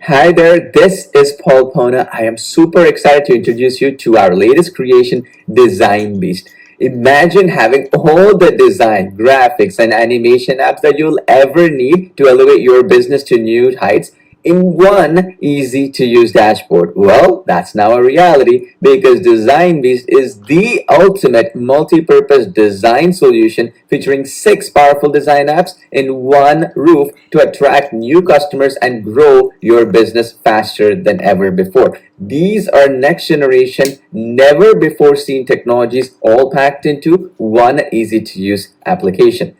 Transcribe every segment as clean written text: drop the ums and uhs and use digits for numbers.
Hi there, this is Ponna. I am super excited to introduce you to our latest creation, DesignBeast. Imagine having all the design, graphics, and animation apps that you'll ever need to elevate your business to new heights in one easy to use dashboard. Well, that's now a reality because DesignBeast is the ultimate multi-purpose design solution featuring 6 powerful design apps in one roof to attract new customers and grow your business faster than ever before. These are next generation, never before seen technologies all packed into one easy to use application.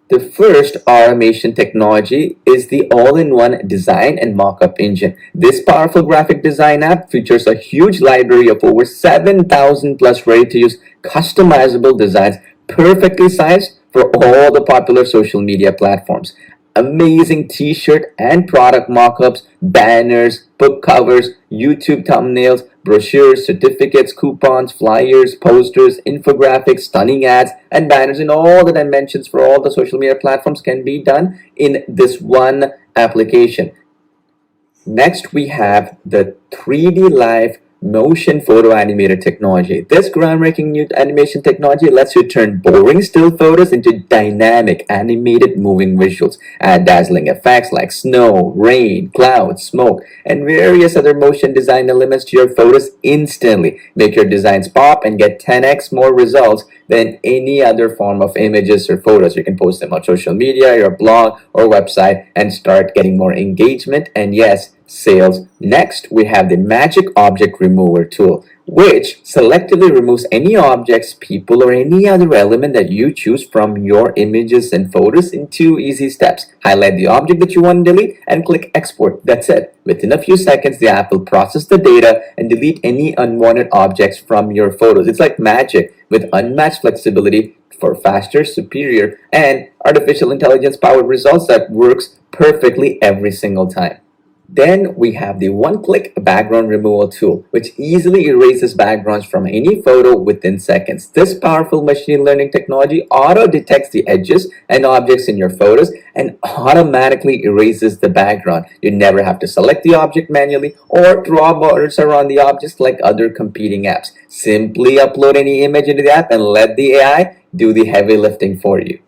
The first automation technology is the all-in-one design and mockup engine. This powerful graphic design app features a huge library of over 7,000 plus ready-to-use customizable designs perfectly sized for all the popular social media platforms. Amazing t-shirt and product mockups, banners, book covers, YouTube thumbnails, brochures, certificates, coupons, flyers, posters, infographics, stunning ads, and banners in all the dimensions for all the social media platforms can be done in this one application. Next, we have the 3D Live motion photo animator technology. This groundbreaking new animation technology lets you turn boring still photos into dynamic animated moving visuals. Add dazzling effects like snow, rain, clouds, smoke, and various other motion design elements to your photos instantly. Make your designs pop and get 10x more results than any other form of images or photos. You can post them on social media, your blog, or website and start getting more engagement and, yes, sales. Next, we have the Magic Object Remover tool, which selectively removes any objects, people, or any other element that you choose from your images and photos in 2 easy steps. Highlight the object that you want to delete and click Export. That's it. Within a few seconds, the app will process the data and delete any unwanted objects from your photos. It's like magic with unmatched flexibility for faster, superior, and artificial intelligence powered results that works perfectly every single time. Then we have the one-click background removal tool, which easily erases backgrounds from any photo within seconds. This powerful machine learning technology auto-detects the edges and objects in your photos and automatically erases the background. You never have to select the object manually or draw borders around the objects like other competing apps. Simply upload any image into the app and let the AI do the heavy lifting for you.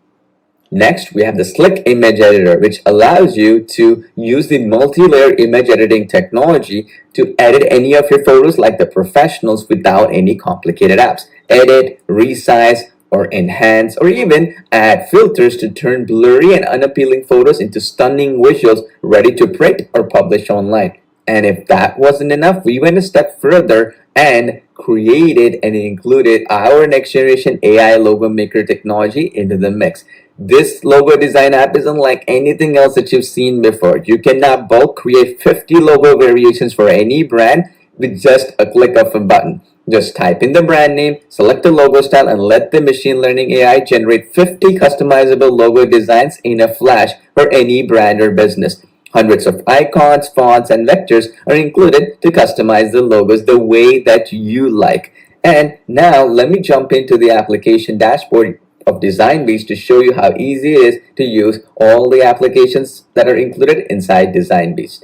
Next, we have the Slick Image Editor, which allows you to use the multi-layer image editing technology to edit any of your photos like the professionals without any complicated apps. Edit, resize, or enhance, or even add filters to turn blurry and unappealing photos into stunning visuals ready to print or publish online. And if that wasn't enough, we went a step further and created and included our next generation AI logo maker technology into the mix. This logo design app isn't like anything else that you've seen before. You can now bulk create 50 logo variations for any brand with just a click of a button. Just type in the brand name, select the logo style, and let the machine learning AI generate 50 customizable logo designs in a flash for any brand or business. Hundreds of icons, fonts, and vectors are included to customize the logos the way that you like. And now let me jump into the application dashboard of DesignBeast to show you how easy it is to use all the applications that are included inside DesignBeast.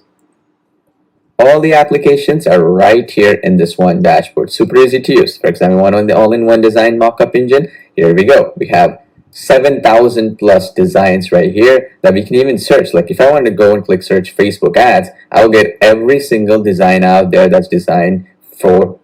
All the applications are right here in this one dashboard. Super easy to use. For example, one on the all-in-one design mockup engine. Here we go. We have 7,000 plus designs right here that we can even search. Like if I want to go and click search Facebook ads, I'll get every single design out there that's designed for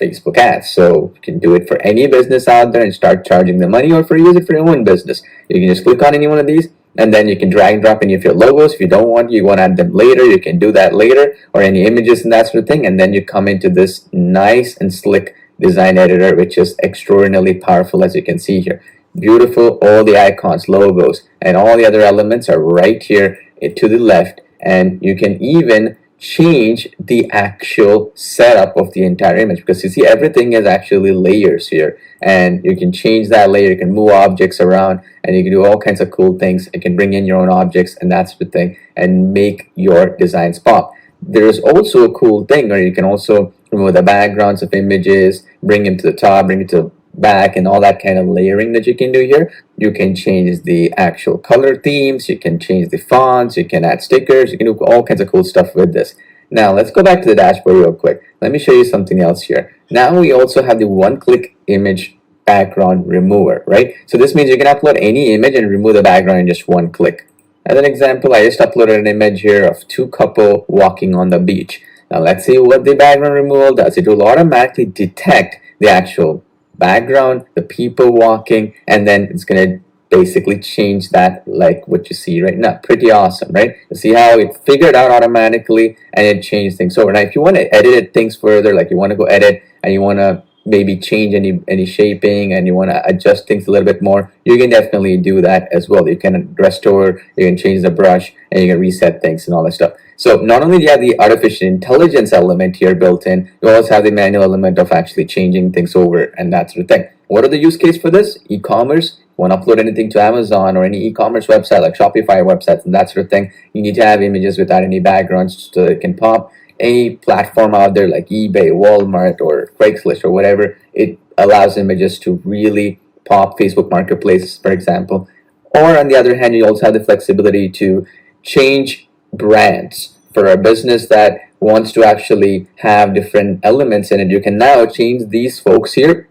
Facebook ads. So you can do it for any business out there and start charging the money, or use it for your own business. You can just click on any one of these and then you can drag and drop any of your logos. If you don't want, you want to add them later, you can do that later, or any images and that sort of thing. And then you come into this nice and slick design editor, which is extraordinarily powerful, as you can see here. Beautiful. All the icons, logos, and all the other elements are right here to the left, and you can even change the actual setup of the entire image, because you see everything is actually layers here, and you can change that layer, you can move objects around, and you can do all kinds of cool things. You can bring in your own objects and that sort of thing and make your designs pop. There's also a cool thing where you can also remove the backgrounds of images, bring them to the top, bring it to the back, and all that kind of layering that you can do here. you can change the actual color themes, you can change the fonts, you can add stickers, you can do all kinds of cool stuff with this. Now let's go back to the dashboard real quick. Let me show you something else here. Now we also have the one-click image background remover, right? So this means you can upload any image and remove the background in just one click. As an example, I just uploaded an image here of two couple walking on the beach. Now let's see what the background removal does. It will automatically detect the actual background, the people walking, and then it's going to basically change that like what you see right now. Pretty awesome, right? You see how it figured out automatically and it changed things over. Now if you want to edit things further, like you want to go edit and you want to maybe change any shaping and you want to adjust things a little bit more, you can definitely do that as well. You can restore, you can change the brush, and you can reset things and all that stuff. So not only do you have the artificial intelligence element here built in, you also have the manual element of actually changing things over and that sort of thing. What are the use case for this? E-commerce. You want to upload anything to Amazon or any e-commerce website like Shopify websites and that sort of thing, you need to have images without any backgrounds so it can pop. Any platform out there like eBay, Walmart, or Craigslist or whatever, it allows images to really pop. Facebook Marketplace, for example. Or on the other hand, you also have the flexibility to change brands. For a business that wants to actually have different elements in it, you can now change these folks here,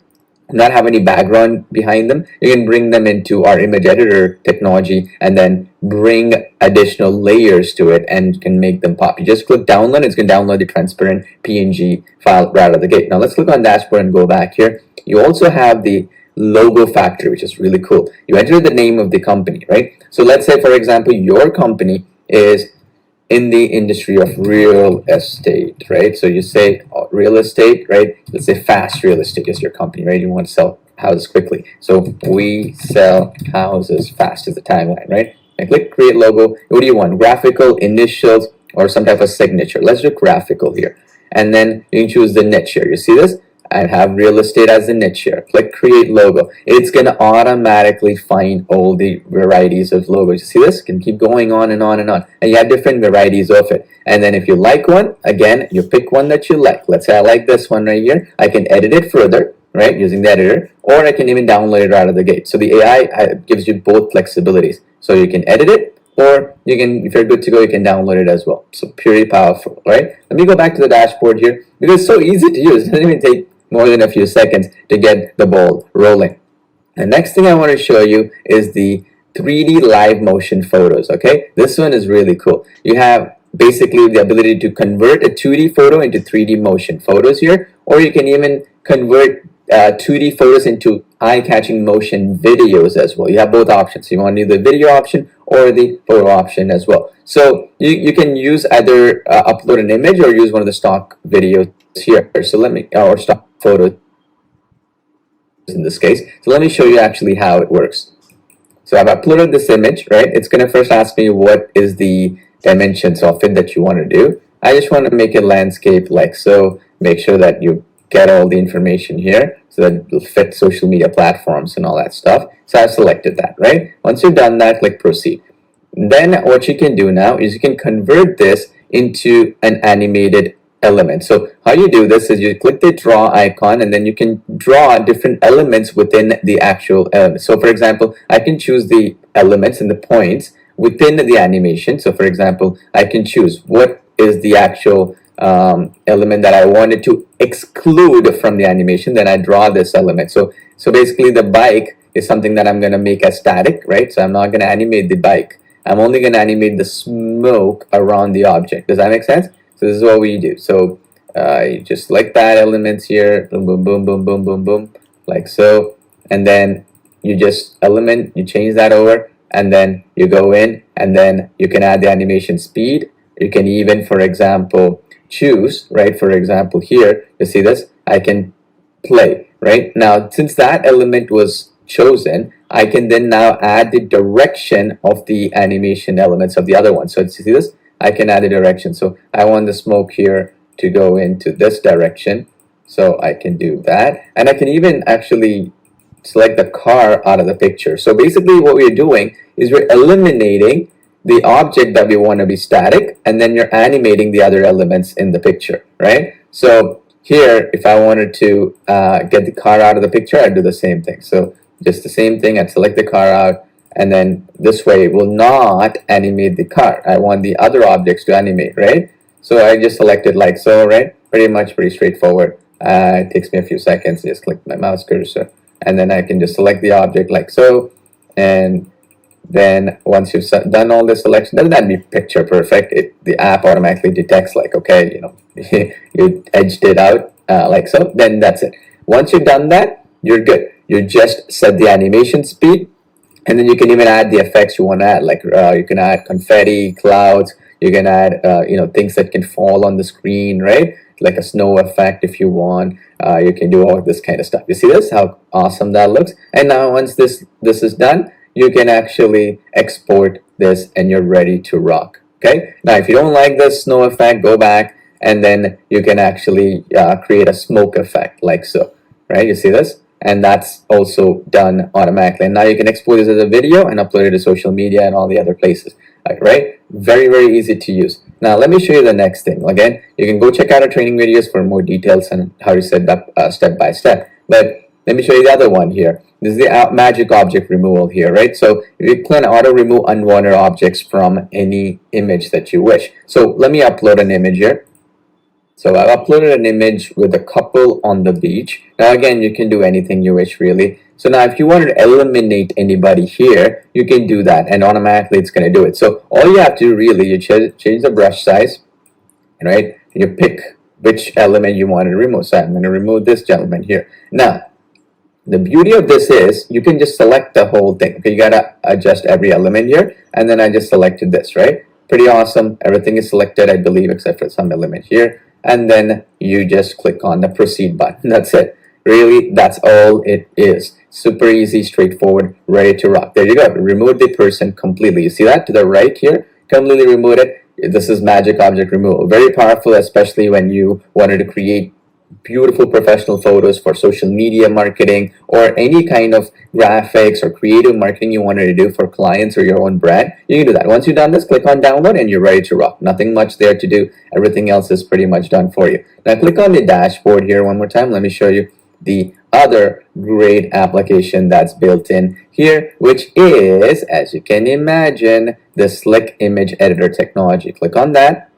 not have any background behind them. You can bring them into our image editor technology and then bring additional layers to it and can make them pop. You just click download, it's going to download the transparent PNG file right out of the gate. Now let's click on dashboard and go back here. You also have the logo factory, which is really cool. You enter the name of the company, right? So let's say, for example, your company is in the industry of real estate, right? So you say real estate, right? Let's say Fast Real Estate is your company, right? You want to sell houses quickly. So we sell houses fast is the tagline, right? And click create logo. What do you want? Graphical, initials, or some type of signature. Let's do graphical here. And then you can choose the niche here. You see this? I have real estate as a niche here. Click create logo. It's going to automatically find all the varieties of logos. You see this? Can keep going on and on and on. And you have different varieties of it. And then if you like one, again, you pick one that you like. Let's say I like this one right here. I can edit it further, right, using the editor, or I can even download it out of the gate. So the AI gives you both flexibilities. So you can edit it, or you can, if you're good to go, you can download it as well. So purely powerful, right? Let me go back to the dashboard here. Because it's so easy to use. It doesn't even take more than a few seconds to get the ball rolling. The next thing I want to show you is the 3D live motion photos, okay? This one is really cool. You have basically the ability to convert a 2D photo into 3D motion photos here, or you can even convert 2D photos into eye-catching motion videos as well. You have both options. You want to do the video option or the photo option as well. So you can use either upload an image or use one of the stock videos here. So let me, or stock photos in this case. So let me show you actually how it works. So I've uploaded this image, right? It's going to first ask me what is the dimensions of it that you want to do. I just want to make it landscape like so. Make sure that you get all the information here so that it will fit social media platforms and all that stuff. So I've selected that, right? Once you've done that, click proceed. Then what you can do now is you can convert this into an animated element. So how you do this is you click the draw icon and then you can draw different elements within the actual element. So for example, I can choose the elements and the points within the animation. So for example, I can choose what is the actual element that I wanted to exclude from the animation. Then I draw this element. So basically the bike is something that I'm going to make as static, right? So I'm not going to animate the bike. I'm only going to animate the smoke around the object. Does that make sense? So this is what we do. So you just select that element here, boom, boom, boom, boom, boom, boom, boom, like so. And then you just element, you change that over, and then you go in, and then you can add the animation speed. You can even, for example, choose, right? For example, here, you see this? I can play, right? Now, since that element was chosen, I can then now add the direction of the animation elements of the other one. So you see this? I can add a direction. So I want the smoke here to go into this direction. So I can do that. And I can even actually select the car out of the picture. So basically what we're doing is we're eliminating the object that we want to be static, and then you're animating the other elements in the picture, right? So here, if I wanted to get the car out of the picture, I'd do the same thing. So just the same thing. I'd select the car out, and then this way it will not animate the car. I want the other objects to animate, right? So I just select it like so, right? Pretty straightforward. It takes me a few seconds. Just click my mouse cursor, and then I can just select the object like so. And then once you've done all the selection, doesn't that be picture perfect? The app automatically detects like, okay, you edged it out like so. Then that's it. Once you've done that, you're good. You just set the animation speed, and then you can even add the effects you want to add. Like you can add confetti, clouds. You can add things that can fall on the screen, right? Like a snow effect if you want. You can do all this kind of stuff. You see this? How awesome that looks. And now once this is done, you can actually export this and you're ready to rock. Okay. Now, if you don't like the snow effect, go back and then you can actually create a smoke effect like so, right? You see this? And that's also done automatically. And now you can export this as a video and upload it to social media and all the other places, right? Very easy to use. Now, let me show you the next thing. Again, you can go check out our training videos for more details on how to set up step by step. But let me show you the other one here. This is the magic object removal here, right? So you can auto remove unwanted objects from any image that you wish. So let me upload an image here. So I've uploaded an image with a couple on the beach. Now again, you can do anything you wish really. So now if you want to eliminate anybody here, you can do that and automatically it's going to do it. So all you have to do really, you change the brush size, right? You pick which element you want to remove. So I'm going to remove this gentleman here. Now, the beauty of this is you can just select the whole thing. Okay, you got to adjust every element here. And then I just selected this, right? Pretty awesome. Everything is selected, I believe, except for some element here. And then you just click on the proceed button. That's it. Really, that's all it is. Super easy, straightforward, ready to rock. There you go. Remove the person completely. You see that to the right here? Completely remove it. This is magic object removal. Very powerful, especially when you wanted to create beautiful professional photos for social media marketing or any kind of graphics or creative marketing you wanted to do for clients or your own brand. You can do that. Once you've done this, click on download and you're ready to rock. Nothing much there to do. Everything else is pretty much done for you. Now click on the dashboard here one more time. Let me show you the other great application that's built in here, which is, as you can imagine, the Slick Image Editor technology. Click on that.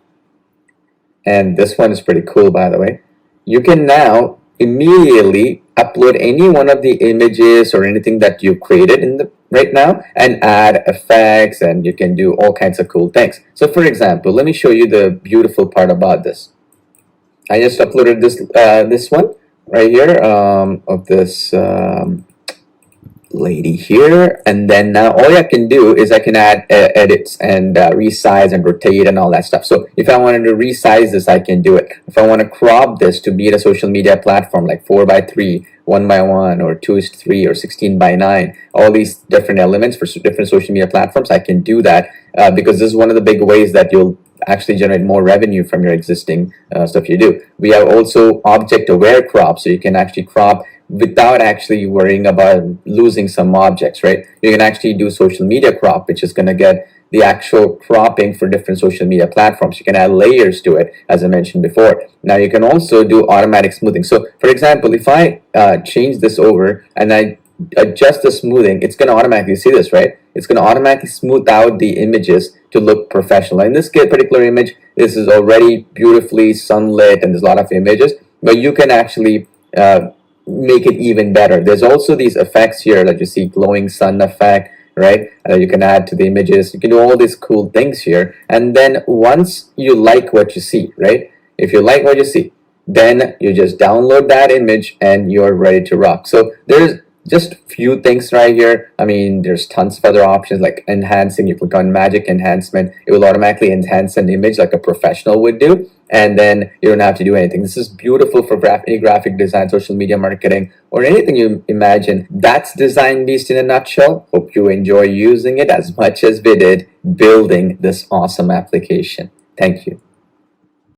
And this one is pretty cool, by the way. You can now immediately upload any one of the images or anything that you created right now and add effects, and you can do all kinds of cool things. So for example, let me show you the beautiful part about this. I just uploaded this one right here of this lady here, and then now all I can do is I can add edits and resize and rotate and all that stuff. So if I wanted to resize this, I can do it. If I want to crop this to be at a social media platform like 4:3, 1:1, or 2:3, or 16:9, all these different elements for different social media platforms, I can do that because this is one of the big ways that you'll actually generate more revenue from your existing stuff you do. We have also object aware crop, so you can actually crop without actually worrying about losing some objects, right? You can actually do social media crop, which is going to get the actual cropping for different social media platforms. You can add layers to it, as I mentioned before. Now you can also do automatic smoothing. So for example, if I change this over and I adjust the smoothing, it's going to automatically, see this, right? It's going to automatically smooth out the images to look professional. In this particular image, this is already beautifully sunlit and there's a lot of images, but you can actually make it even better. There's also these effects here that you see, glowing sun effect, right? You can add to the images. You can do all these cool things here. And then once you like what you see, right? If you like what you see, then you just download that image and you're ready to rock. So there's just few things right here. I mean, there's tons of other options like enhancing. You click on magic enhancement, it will automatically enhance an image like a professional would do, and then you don't have to do anything. This is beautiful for any graphic design, social media marketing, or anything you imagine. That's DesignBeast in a nutshell. Hope you enjoy using it as much as we did building this awesome application. Thank you.